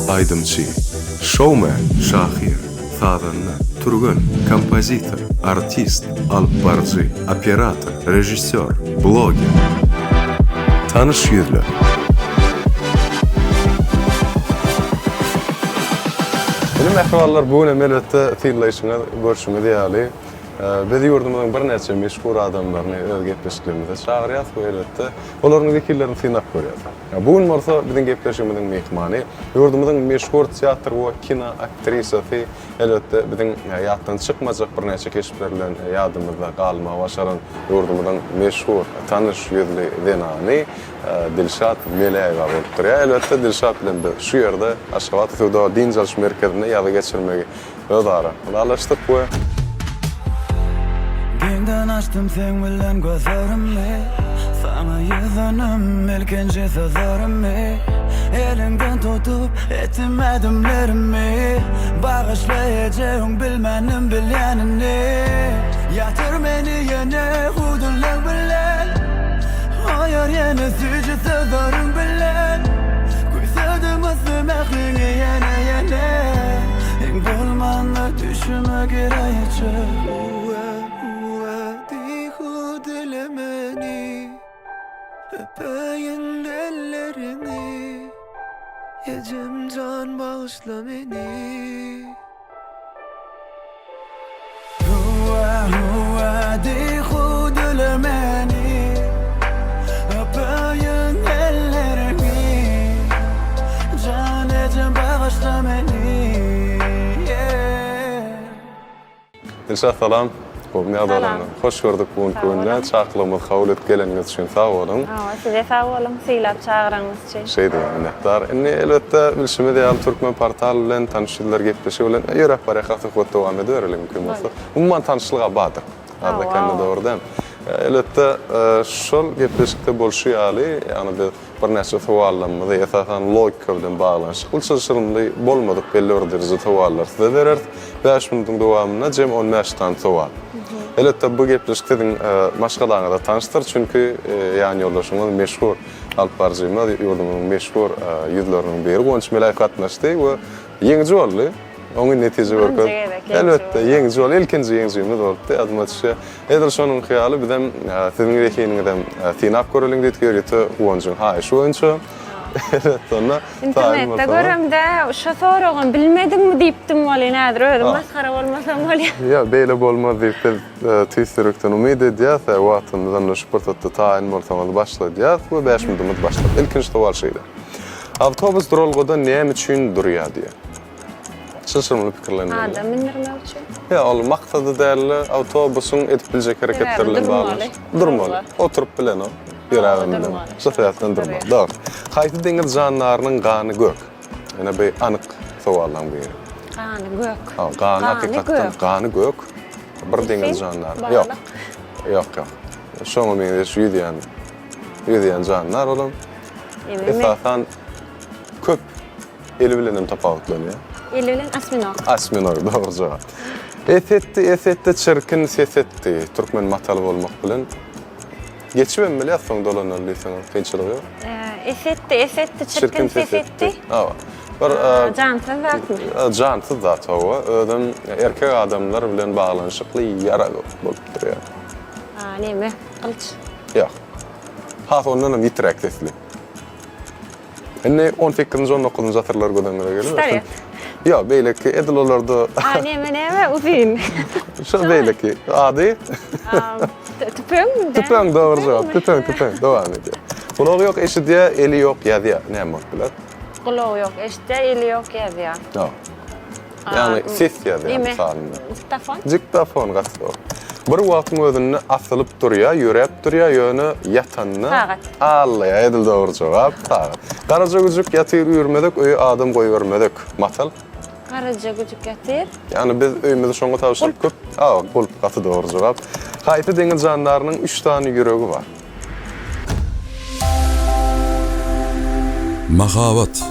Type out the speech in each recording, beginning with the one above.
Aydımçı, showman, şahir, sazanlı, turgun, kompozitor, artist, alpbarcı, operator, rejissör, blogger. Tanış yüzler. Benim ahvallar bugün emelette tiyinlayışına görüşümü deyali. Biz yurdumuzun bir neçe meşhur adamlarını öz gepleşiklerimizde çağırıyat bu elbette. Onların fikirlerini tıynak görüyoruz. Bugün morsa bizim gepleşimizin mehmanı, yurdumuzun meşhur tiyatr ve kino aktrisası elbette bizim hayattan çıkmayacak bir neçe keşiflerle yadımızda kalma başaran yurdumuzun meşhur tanış yüzlü zenani Dilşat Meleyeva bolup duruyor. Elbette Dilşat bilen de şu yerde Aşgabat Suda Din Çalış Merkezi'ne yalı geçirmeyi ödara. Alaştık bu. Günden açtım sen bilen gözlerimi, sana yüzünüm ilkinci sözlerimi, elinden tutup ettim adımlarımı, bağışlayacağım bilmenim bilenini. Yatır beni yine hudurlar bilen, hayır yine sücü sözlerim bilen, kuysadım ısımakını yine bulmanla düşüme gireceğim. Öpeyim ellerini, yecem can bağışla beni. Hua di hudulemeni, öpeyim ellerini, can yecem bağışla beni. Dilşat salam. Salam. Hoş gördük bugün köyünde. Çağlığımız kabul et geleniz için sağ olun. Size sağ olun. Siylap çağıranız için. Şey diye minnettar. Elbette bilişimi de Türkmen portal bilen tanışılar gepleşi bilen yörek barakatı kod devam ediyor mümkün olsa. Umman tanışlığa badır. Arda kendi doğru değil mi? Elbette şol gepleşikte bolşu yali yani bir neçe suallarımızda esasen logika bilen bağlanışık. Ulçaşırımda bolmadık belli orderci suallar size verir. 5 minutun devamına cem 15 tane sual. Elbette bu gepleşikte maşgalarına da tanıştır çünkü yani yoldaşımız meşhur alpbarcıyımız yurdumun meşhur yüzlerinin biri. Gonç Melay katnaştı ve yenici oldu. Onun netice görkü. Elbette yenici oldu. İlkinci yenicimiz oldu. Adım atışı. Ederson'un hıyali bizim sizin gerekeğinizden tinap görülün deyip görüyordu. Goncun hayış oyuncu. Evet, sonra İnternette görüm de şu soruğun bilmedim mi deyiptim vali nedir öyle maskara olmasam vali. Ya böyle olmaz deyip de tüysürükten umid ediyaz. Vaatımızdan şüpürtüttü tayin ortamada başladı yaz. Bu 5 minutumuz başladı. İlkinci tuval şeydi. Avtobus durulğuda neyem için duruyor diye. Şaşırmalı fikirlerini. Adam indirme için. Ya ol maksadı değerli avtobusun edip bilecek hareketlerle bağlanır. Durmalı. Oturup bilen o. Yüreğim bilen. Sıfıriyatından durmalı. Doğru. Kaytı deniz canlarının kanı gök. Yani bir anık suallan bir yeri. Kanı gök. Kanı hakikaten kanı gök. Bir deniz canlar. Yok. Yok. Şonu meyde şu yüdeyen canlar oğlum. Esasen köp eli bilenim tapavutlanıyor. Elilen asminok. Asminok, doğru cevap. Esetti, çırkın sesetti. Türkmen matalı olmak bilen. Geçiyorum bile son dolanırlıysan kıyınçılığı yok. Esetti, çırkın sesetti. Cansız zat mı? Cansız zat o. Ödüm erkek adamlar bilen bağlanışıklı yara bolup duruyor. Ne mi? Kılıç? Yok. Has ondan yitirek tesli. Enne 18. 19. asırlar gödemlere geliyor. Stariyat. Ya böyle ki edil olardı. Neme uzun. Şu böyle ki adi. Tüpün mü de? Tüpün doğru cevap. Tüpün devam ediyor. Kulağı yok eşi diye eli yok yazıyor. Ne yapmadılar? Kulağı yok işte eli yok yazıyor. Yok. Yani ses yazıyor misalinde. Diktafon? Diktafon gazete o. Bir vaktın özünü asılıp duruyor, yürep duruyor, yönü yatanını. Tağat. Allah ya edil doğru cevap. Tağat. Karaca gücük yatır yürümedik, öy adam koyu vermedik. Matal. Karaca gücük yatır. Yani biz öyümüzü şoňa tavşyryp köp. Gulp gaty doğru cevap. Gaýty deniz janlarynyň 3 tane ýüregi var. Mahavat.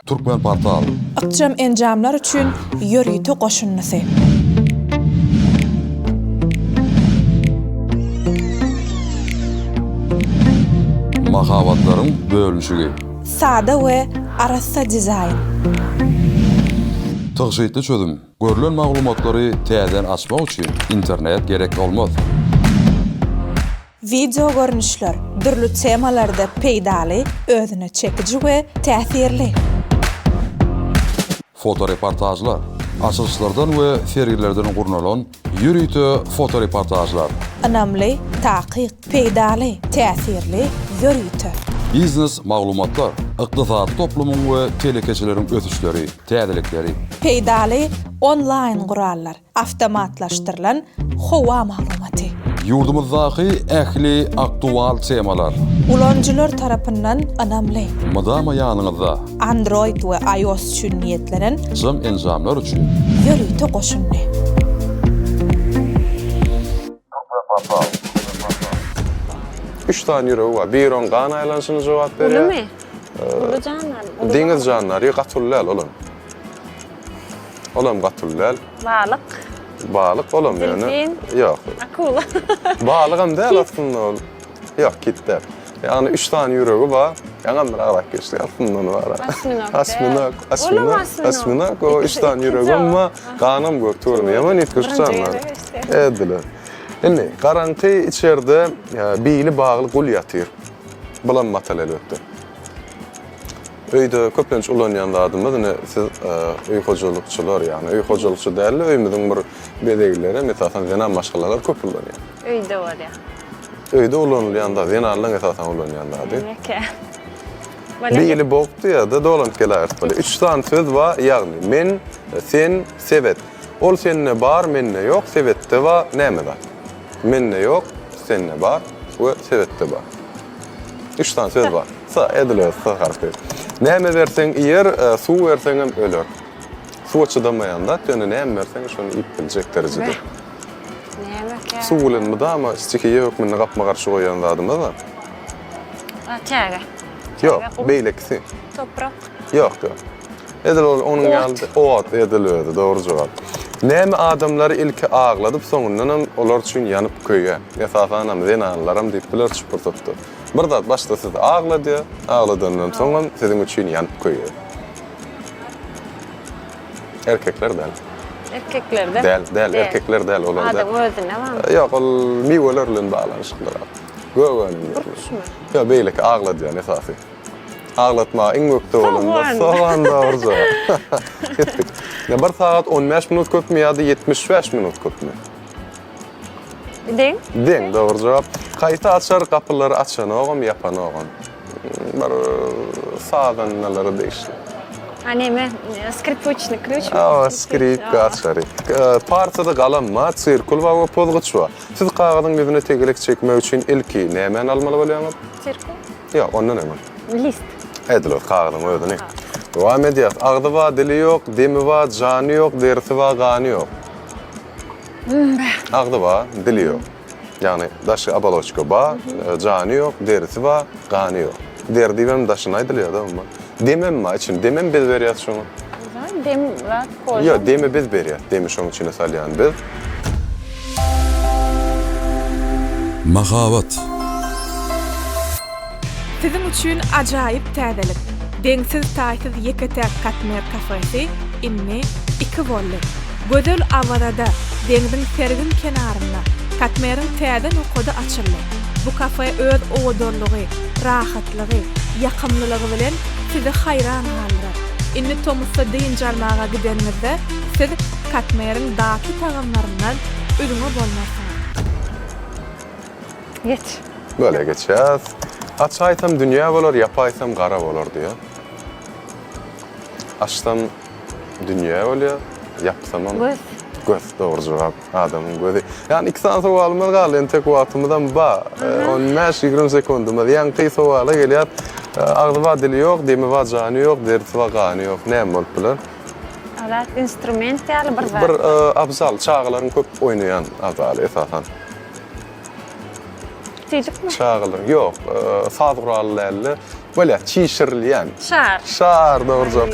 Türkmen portal. Akşam enjamlar üçün ýörüýte goşunnysy. Mahavatlaryň bölünşigi. Sada we Arassa dizayn. Tygşytly çözüm. Görülen maglumatlary täzen açmak üçin internet gerek bolmaz. Video görnüşler dürlü temalarda peýdaly, özüne çekici we täsirli. Fotoreportajlar, açılışlardan we sergilerden gurnalan ýürüýte fotoreportajlar. Önamly, takyk, peýdaly, täsirli, ýörüýte. Biznes maglumatlar, ykdysady toplumyň we telekeçileriň ösüşleri, täzelikleri. Peýdaly online gurallar, avtomatlaşdyrylan howa maglumaty. Yurdumyzdaky ähli aktual temalar. Ulanjylar tarapyndan önamly. Madama ýanyňyzda Android we iOS üçin niýetlenen jam enjamlar üçin ýörüýte goşunly. Üç tane ýüregi bar. Bir on gan aýlanşyny jogap berýär. Ulumi? Ulu canlar. Deňiz janlary gatyllal olan. Olam gatyllal. Balık. Balyk olam ýöne. Delfin. Ýok. Akula. Balygam däl aslında ol. Ýok, kitler. Yani 3 tane ýüregi bar. Ýaňam bir agrak geçdi aslında bar. Asminak. O 3 tane ýüregi ama ganam gök törmeýär. Nitgüç janlar. Edile. Indi garanty içeride beyli bağlı gul ýatyr. Bulan matalel ötdi. Öýde köplenç ulanýan adamlar, siz öý hojulukçylar, ýani öý hojulukçy däl, öýmüziň bir bedegleri, mesalan, zena başgalar köp ulanýar. Öýde var ya. Öýde ulanýanda, zenalar esasan ulanýanda. Meke. Beyli bokdy ýa-da dolanıp geler. 3 tane söz bar, ýagny men, sen, sebet. Ol senne bar, menne ýok, sebetde bar, näme bar? Menne ýok, senne bar we sebetde bar. 3 tane söz bar. Sa edile harfy. Näme berseň ýer, suw berseňem öler. Suw çydamaýanda, ýöne näme berseň şonu ip biljek derejede. Näme ke? Suw bilen mydama istiki ýok menne gapma garşy goýan adamda da. Çäge. Ýok, beýleksi. Toprak. Ýok. Edil onun ýaldy. Ot edilýärdi, dogry jogap. Näme adamlary ilki agladyp soňundan olar üçin ýanyp köýe. Esasanam zenanlaram diýip biler çupurtupdy. Bir zat başda siz aglady, agladandan soň siziň üçin ýanyp köýe. Erkekler däl. Erkeklerde. Däl, erkekler däl olar. Adam özüne var. Ýok, ol miweler bilen baglanşyklar. Göwün. Ýa beýleki aglady ýa esasy. Ağlatma, in gökte olan. Soğan da orada. Gittik. Ya 1 saat 15 minut köpmi ya da 75 minut köpmi? Deň, doğru cevap. Kayıtı açar, kapıları açan oğum, yapan oğum. Bir sağdan neleri değişti. Aneme, skripучный ключ. Aa, skripka açar. Parçada kalanma, sirkul ve pozgıç var. Siz kağıdın yüzüne tegelik çekme için ilki nämen almalı bolýaňyz? Sirkul? Ya, ondan nämen? List. Edilor, kağıdın özüne. Devam ediyat. Ağdı va, dili yok, demi va, canı yok, dersi va, gani yok. Ağdı va, dili yok. Yani daşı abaloçka ba, canı yok, dersi va, gani yok. Derdi benim daşına ediliyor da mı? Demem ma için, demem biz veriyat şunu. Dem va, koyun. Yok, demi biz veriyat, demi şunun içine salyan biz. Mahavat. Sizin üçün ajaýyp täzelik. Deňsiz taýsyz ýeketäk katmer kafesi inni 2 bolly. Gözel awada deňiň sergin kenarynda katmerin täzen okody açyldy. Bu kafe öz owdurlygy, rahatlygy, ýakymlylygy bilen sizi haýran galdyrar. Inni Tomusda diýinjalmaga gidenmizde siz katmerin daky tagamlaryndan ödüňe bolmasyňyz. Geç. Böyle geçeceğiz. Açaysam dünya bolar, yapaysam gara bolar diye. Açsam dünya bolýar, yapsam Göz. göz, doğru cevap. Adamın gözü. Yani 2 saat soğalımız kaldı, en tek vaatımızdan ba. 15-20 sekundumuz. Yani kıy soğala geliyat. Ağzı va, dili yok, demi va, canı yok, dersi va, gani yok. Näme bolup biler? Alat instrument ýaly bir zat. Bir abzal, çağlaryň köp oynayan abzal esasan. Tejikmi? Çağlar, yok. Saz gurallarly. Böyle çişirilýän. Şar. Şar, doğru cevap.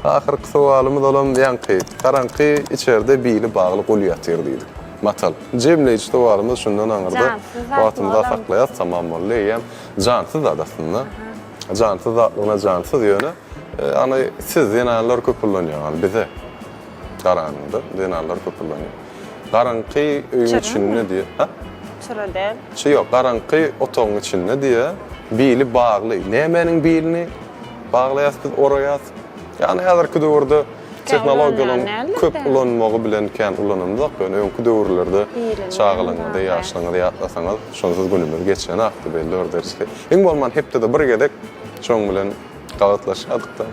Ahirki sualımız olan yankı. Karanqı içeride beyli bağlı gul ýatyr diýdik. Matal. Jemleýiç sualymız şundan aňyrdy. Wagtymyzda saklaýas, tamam bolýar. Jansız adasynda. Cansız aklına cansız yöne. Ana siz denalar köpüleniyor yani bize. Karanında denalar köpüleniyor. Karankı öýün içinde diye. Ha? Çıra değil. Şey yok, karankı otoň içinde diye bili bağlı. Nämenin bilini bağlaýasy oraya. Yani häzirki döwürde teknologiýalaryň köp ulanmagy bilen kän ulanymdak. Yani öňkü döwürlerde çağılaňda, ýaşlaňda ýatlasaňyz, şonsuz günümüz geçen akdy belli orderski. Eň bolman hepde de bir gedek şoň bilen gaýtlaşadyk da.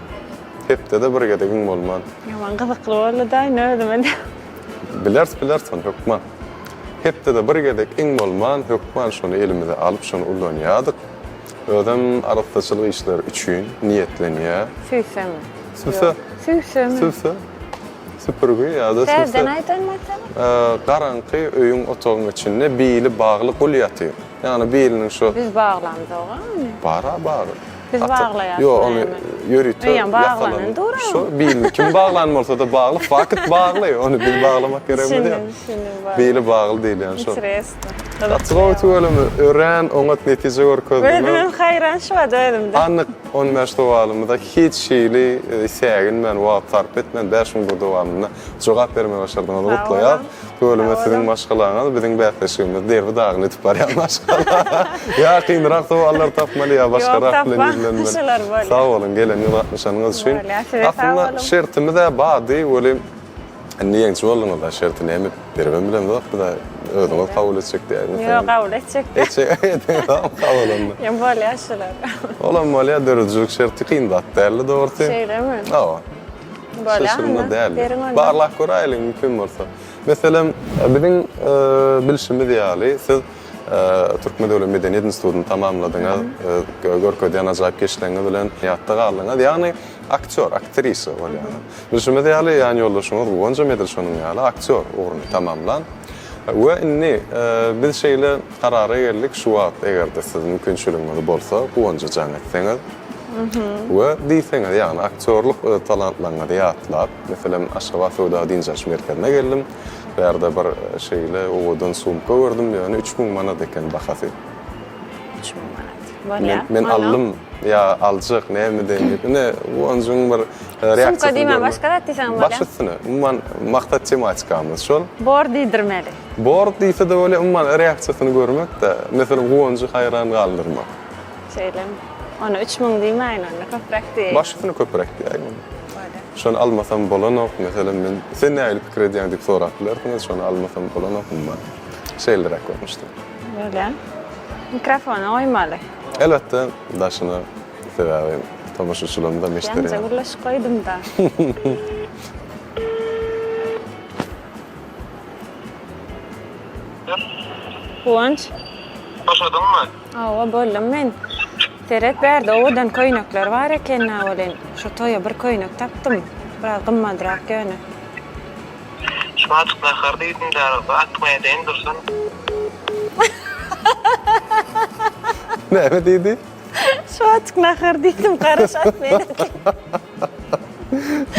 Hepde de bir gedek eň bolman. Yaman gyzykly boldy da, nödüm. Bilersin hökman. Hepde de bir gedek eň bolman hökman şonu elimize alıp şonu ulanýadyk. Ödem araççylyk işler üçin niyetlenýär. Süýsemi? Süýse. Süýsemi? Süýse. Süpürgü ya da süýse. Sen aýtan mesela? Garanky öýüň otogyň içinde bili bagly gul ýatyr. Yani biliniň şu Biz bağlandı oğan. bara. Biz bağlaýarys. Yo, onu yürütür. Öýen bağlanan doğru. Şu bilin kim bağlanmasa da bağlı. Fakat bağlı. Onu bil bağlamak gerekmedi. Şimdi Bili bağlı değil yani şu. Interesting. Atçığa ötüölümü öğren, onat netice görkezdim. Benim hayran şu adı ödümde. Anlık 15 dowalymda hiç şeyli sägin men wagt sarp etmen 5 gün dowamyna jogap berme başardyň ol gutlaýar. Bölüme siziň başgalaňyz biziň bätleşigimiz derbi dagyny itip barýar maşallah. Ya kynrak dowallar tapmaly ya başgarak bilen izlenmeli. Sağ olun gelen ýatmışanyňyz üçin. Aslında şertimiz de bady öle niýeňçi boldyňyz da şertini hem bermem bilen da ödüňiz kabul etjek diýär. Yok kabul edecek. Kabul olundy. Yan böyle yaşlılar. Olan malya dörücülük şerti kıyındat değerli doğrusu. Şeyle mi? Ava. Böyle Şaşırma değerli. Derin Barlak koraylı mümkün olsa. Mesela bizim bilişimi diyali siz Türkmen Devlet Medeniyet Institutu'nu tamamladınız. Görköy'den acayip geçtiğini bilen hayatta kaldınız. Yani aktör, aktrisi var yani. Bilişimi diyali yani yollaşımız onca medir şunun yani aktör uğrunu tamamlan. Ve inni biz şeyle karara geldik şu an eğer de siz mümkünçülüğünüz bolsa onca can etseniz. Ve diýseňiz yani aktörlük talantlaryny ýatlap, meselem Aşgabat Söwda Dinjaş merkezine geldim. Berde bir şeyle owadan sumka gördüm yani 3000 manat eken bahasy. 3000 manat. Men aldım ya aljak näme diýip ne onjun bir reaksiýa. Sumka diýme başga da diýsen bolýar. Başysyny umman maktat tematikamiz şol. Bor diýdirmeli. Bor diýse de öyle umman reaksiýasyny görmek de meselem onjy hayran galdyrmak. Şeyle onu 3000 diýmeýin, onu köprek diýin. Başysyny köprek diýýin. Şonu almasam bolanok, mesela men sen näme pikir edýäň diýip sorapdylar, şonu almasam bolanok umman. Şeyler akmıştım. Böyle. Mikrofonu oymaly. Elbette daşını sebäbi tomaşaçylarymda meşderi. Ýa-ni gurlaşyp goýdum da. Kuwanç. Başladın mı? Awa boldum men. Teret berde owadan köýnekler bar eken awalen. Şu toýa bir köýnek tapdym. Biraz gymmadyrak ýöne. Şuatıkla kardıydın da atmaya değin dursun. Näme diýdi? Şu açık nahar diýdim, garaş atmaýan.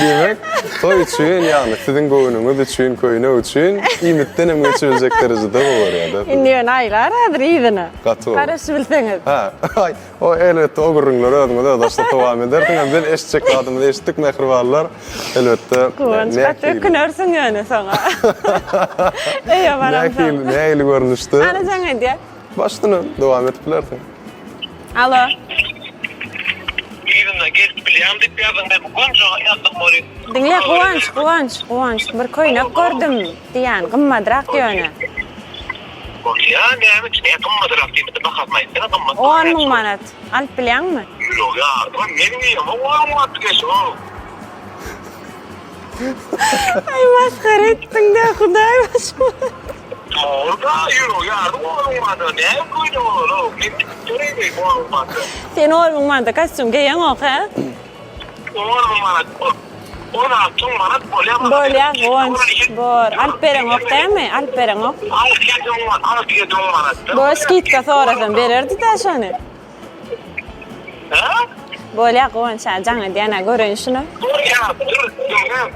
Demek, toy üçün yani sizin goýunuňyz üçün, köýnek üçün imitden hem geçirecek derecede bolar ýa-da. Indi ýöne aýlar adyr ýygyna. Gato. Garaş bilseňiz. Ha, ay, o elbette o gurrunlar ödüňde daşda dowam ederdiň. Ben eşitjek adamdy eşitdik mehriballlar. Elbette. Kuwanç gaty knörsün ýöne saňa. Eýe baram. Nähili görnüşdi. Ana jaňa diýär. Başdyny dowam etiplerdi. Alo. Gidin de gelip bilýän diýip ýazdyň da gonca ýazdyk boly. Dinle Kuwanç, bir köýnek gördüm diýän gymmadyrak ýöne. Ya näme üçin ýakynmadyrak diýip de bakatmaýyn. Sen gymmat. 10 000 manat. Alyp bilýänmi? Ýok ya, men bilýärm, o manat geç o. Ay maskara etdiň de Hudaý başyma. Orada ýok ya, o manat näme koýdy o? Men töreydi o manat. Sen 10 000 manat kostyum giýen ok ha? O manat. Ona tüm manat bolýar. Bolýar, Kuwanç. Bor. Alyp beren ok dämi? Alyp beren ok. Alıp geldim manat. Bo skitka sorasan bererdi da şonu. Ha? Bolýar Kuwanç, jaňa diýene görün şunu.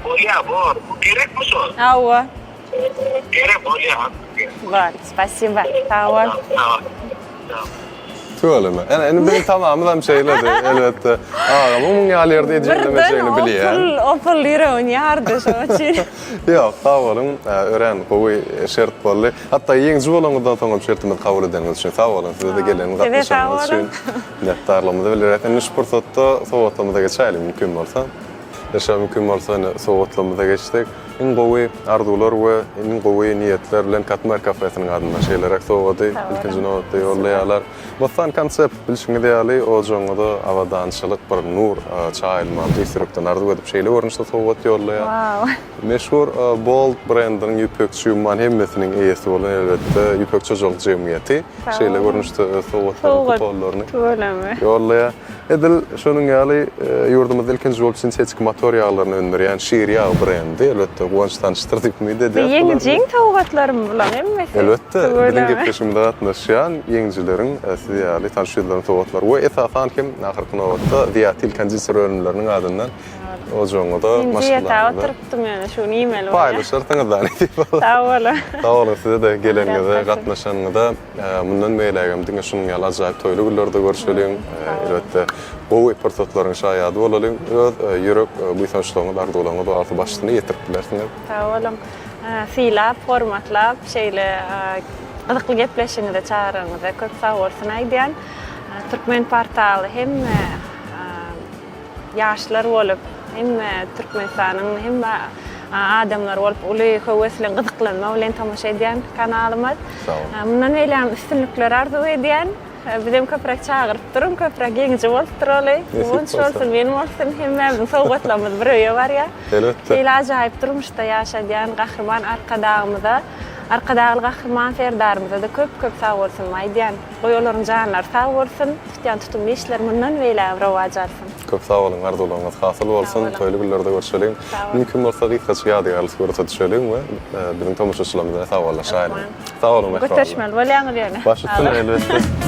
Bolýar, bor. Gerek mi şu? Awa. Gerek bolýar. Bor, spasiba. Sağ ol. Tamam. Söyleme. Yani benim tamamı şeyledi. Elbette. Ağamın yerlerde edeceğim şeyini biliyor. Opul yüreğin yardı şu için. Yok, sağ olun. Öğren, koyu şert bolly. Hatta yeňi bolanyňy da taňam şertimi kabul edeniňiz üçin sağ olun. Size de gelen gatnaşyňyz üçin. Netdarlymyzy bilýärek. Indi şportda sowatlymyza geçelim mümkin bolsa. Yaşa mümkin bolsa sowatlymyza geçdik. En gowy arzular we en gowy niýetler bilen Katmer kafesynyň adyna şeylerek sowady. İlkinji nowatda ýollaýarlar. Bastan konsept bilişiňi diýäli o joňda awadançylyk bir nur çaýlma distrikten arzu edip şeyle görnüşde sowat ýollaýar. Wow. Meşhur Bold brandinin yüpekçi man hemmesinin eýesi bolan elbette yüpek çojak jemgyýeti. Şeyle görnüşde sowatlaryň kupollaryny Söyleme. ýollaýar. Edil şonuň ýaly ýurdumyzda ilkinji bolup sintetik materiallaryny öndürýän Şiriya brendi elbette guwançdan şytyrdyk mıydı diýip. Yeňijiň tawgatlarym bilen emmesi. Elbette bilen gepleşimde gatnaşýan yeňjileriň ýaly tanşylaryň tawatlary we esasan kim ahyrky nowatda diýatil kandisör ölümleriniň adyndan o joňda Maşallah. maşgullar. Oturupdym ýa-ni şunu email var. Paylaşar taňyzdan diýip. Sağ olun. Sağ olun size de geleninize, gatnaşanyňyza. Mundan meýlegem diňe şunuň ýaly ajaýyp toýly günlerde görüşelim. Elbette bu pursatlaryň şaýady bolalım. Ýürek bu tanşylaryň arzuwlaryny da alty başlygyny ýetiripdiler. Sağ olun. Silap, formatlap, şeyle gyzykly gepleşiňizde çağıryňyza köp sağ bolsun aýdýan. Türkmen portaly hem ýaşlar bolup, hem Türkmenistanyň hem adamlar bolup uly höweslen gyzyklanma bilen tamaşa edýän kanalymyz. Mundan beýlem üstünlikler arzu edýän. Bizim köprek çağırıp durun, köprek yeňiçe bolup duraly. Guwanç bolsun, benim bolsun, hemme sowgatlamyz bir öýe bar ýa. Elbette. Eýle ajaýyp durmuşda ýaşadýan gahrman arkadagymyza, arkadagy gahrman ferdarymyza da köp sağ bolsun aýdýan. Goýolaryň janlar sağ bolsun, tutýan tutumly işler mundan beýle rowaj alsyn. Köp sağ olun, arzuwlaryňyz hasyl bolsun, toýly günlerde görüşelim. Mümkin bolsa gitgaç ýadygarlyk görüp düşelim we bizim tomoşaçylarymyza sağ bollaşaýyn. Sağ olun. Götürşmeli bolýaňyz ýöne. Başytyn elbette.